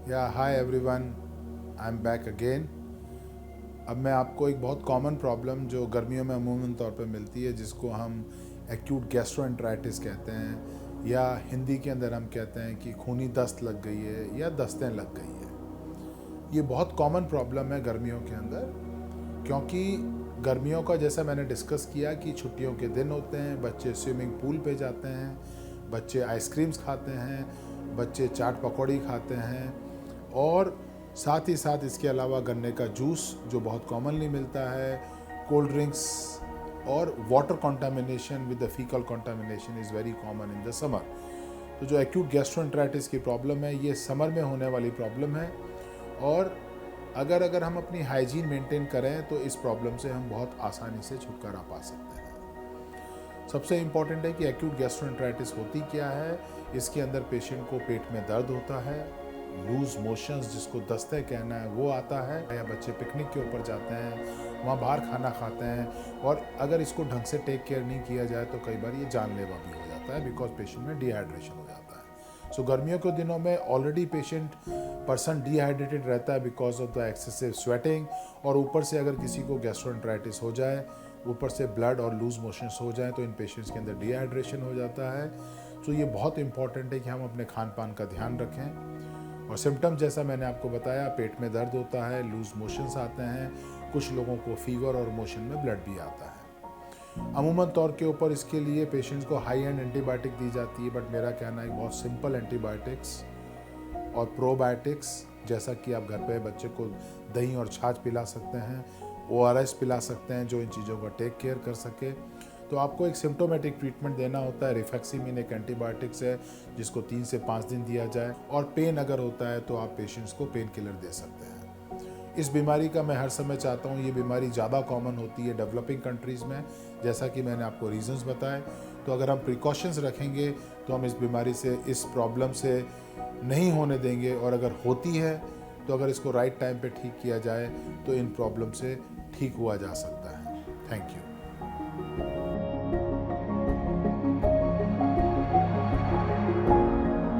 या hi everyone, I am back again. अब मैं आपको एक बहुत कॉमन प्रॉब्लम जो गर्मियों में अमूमन तौर पे मिलती है, जिसको हम एक्यूट गैस्ट्रोएंटराइटिस कहते हैं, या हिंदी के अंदर हम कहते हैं कि खूनी दस्त लग गई है या दस्तें लग गई है। ये बहुत कॉमन प्रॉब्लम है गर्मियों के अंदर, क्योंकि गर्मियों का जैसा मैंने डिस्कस किया कि छुट्टियों के दिन होते हैं, बच्चे स्विमिंग पूल पे जाते हैं, बच्चे आइसक्रीम्स खाते हैं, बच्चे चाट पकौड़ी खाते हैं, और साथ ही साथ इसके अलावा गन्ने का जूस जो बहुत कॉमनली मिलता है, कोल्ड ड्रिंक्स, और water contamination with the faecal contamination is very common in the summer. तो जो एक्यूट गैस्ट्रोएंटराइटिस की प्रॉब्लम है, ये समर में होने वाली प्रॉब्लम है, और अगर हम अपनी हाइजीन मेंटेन करें तो इस प्रॉब्लम से हम बहुत आसानी से छुटकारा पा सकते हैं। सबसे इम्पॉर्टेंट है कि एक्यूट गैस्ट्रोएंटराइटिस होती क्या है। इसके अंदर पेशेंट को पेट में दर्द होता है, लूज मोशंस जिसको दस्ते कहना है वो आता है, या बच्चे पिकनिक के ऊपर जाते हैं, वहाँ बाहर खाना खाते हैं, और अगर इसको ढंग से टेक केयर नहीं किया जाए तो कई बार ये जानलेवा भी हो जाता है, बिकॉज पेशेंट में डिहाइड्रेशन हो जाता है। सो गर्मियों के दिनों में ऑलरेडी पर्सन डिहाइड्रेटेड रहता है because of the excessive sweating, और ऊपर से अगर किसी को गैस्ट्रोएंटराइटिस हो जाए, ऊपर से ब्लड और लूज मोशंस हो जाए, तो इन पेशेंट्स के अंदर डिहाइड्रेशन हो जाता है। तो ये बहुत इंपॉर्टेंट है कि हम अपने खान पान का ध्यान रखें। और सिम्टम्स जैसा मैंने आपको बताया, पेट में दर्द होता है, लूज मोशंस आते हैं, कुछ लोगों को फीवर और मोशन में ब्लड भी आता है। अमूमन तौर के ऊपर इसके लिए पेशेंट्स को हाई एंड एंटीबायोटिक दी जाती है, बट मेरा कहना है बहुत सिंपल एंटीबायोटिक्स और प्रोबायोटिक्स, जैसा कि आप घर पे बच्चे को दही और छाछ पिला सकते हैं, ORS पिला सकते हैं, जो इन चीज़ों का टेक केयर कर सके। तो आपको एक सिम्टोमेटिक ट्रीटमेंट देना होता है। रिफेक्सिमिन एक एंटीबायोटिक्स है जिसको 3 से 5 दिन दिया जाए, और पेन अगर होता है तो आप पेशेंट्स को पेन किलर दे सकते हैं। इस बीमारी का मैं हर समय चाहता हूँ, ये बीमारी ज़्यादा कॉमन होती है डेवलपिंग कंट्रीज़ में, जैसा कि मैंने आपको रीजंस बताए। तो अगर हम प्रिकॉशंस रखेंगे तो हम इस बीमारी से, इस प्रॉब्लम से नहीं होने देंगे, और अगर होती है तो अगर इसको राइट टाइम पे ठीक किया जाए तो इन प्रॉब्लम से ठीक हुआ जा सकता है। Thank you.